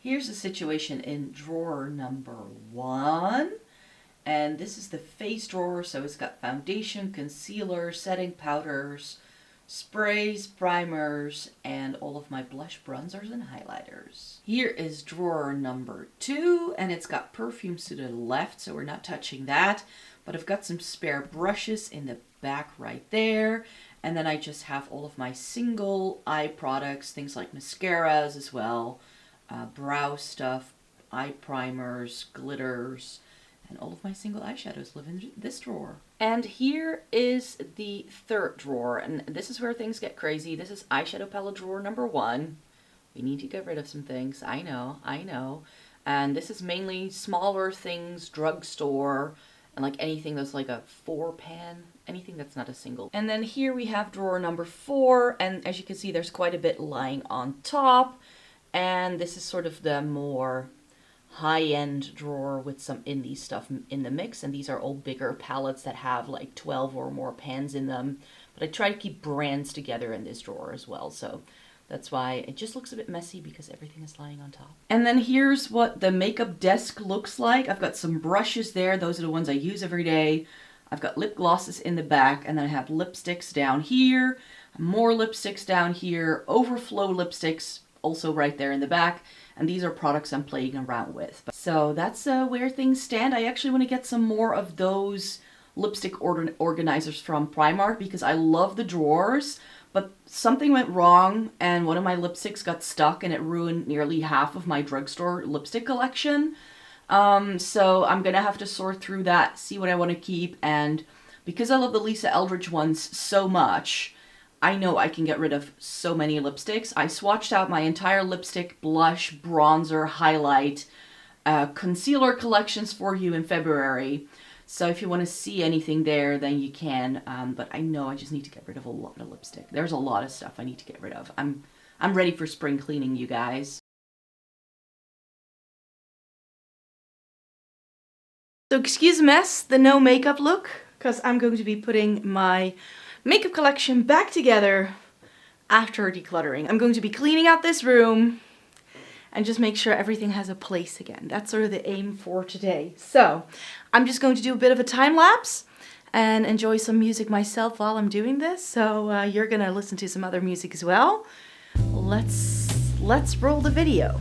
Here's the situation in drawer number 1. And this is the face drawer, so it's got foundation, concealer, setting powders, sprays, primers, and all of my blush, bronzers, and highlighters. Here is drawer number 2, and it's got perfumes to the left, so we're not touching that. But I've got some spare brushes in the back right there. And then I just have all of my single eye products, things like mascaras as well, brow stuff, eye primers, glitters, and all of my single eyeshadows live in this drawer. And here is the third drawer, and this is where things get crazy. This is eyeshadow palette drawer number 1. We need to get rid of some things, I know. And this is mainly smaller things, drugstore, and like anything that's like a 4-pan, anything that's not a single. And then here we have drawer number 4, and as you can see, there's quite a bit lying on top. And this is sort of the more high-end drawer with some indie stuff in the mix. And these are all bigger palettes that have like 12 or more pans in them. But I try to keep brands together in this drawer as well. So that's why it just looks a bit messy because everything is lying on top. And then here's what the makeup desk looks like. I've got some brushes there. Those are the ones I use every day. I've got lip glosses in the back, and then I have lipsticks down here, more lipsticks down here, overflow lipsticks also right there in the back, and these are products I'm playing around with. So that's where things stand. I actually want to get some more of those lipstick organizers from Primark because I love the drawers, but something went wrong and one of my lipsticks got stuck and it ruined nearly half of my drugstore lipstick collection. So I'm gonna have to sort through that, see what I want to keep, and because I love the Lisa Eldridge ones so much, I know I can get rid of so many lipsticks. I swatched out my entire lipstick, blush, bronzer, highlight, concealer collections for you in February. So if you want to see anything there, then you can. But I know I just need to get rid of a lot of lipstick. There's a lot of stuff I need to get rid of. I'm ready for spring cleaning, you guys. So excuse the mess, the no makeup look, because I'm going to be putting my makeup collection back together after decluttering. I'm going to be cleaning out this room and just make sure everything has a place again. That's sort of the aim for today. So I'm just going to do a bit of a time lapse and enjoy some music myself while I'm doing this. So you're gonna listen to some other music as well. Let's roll the video.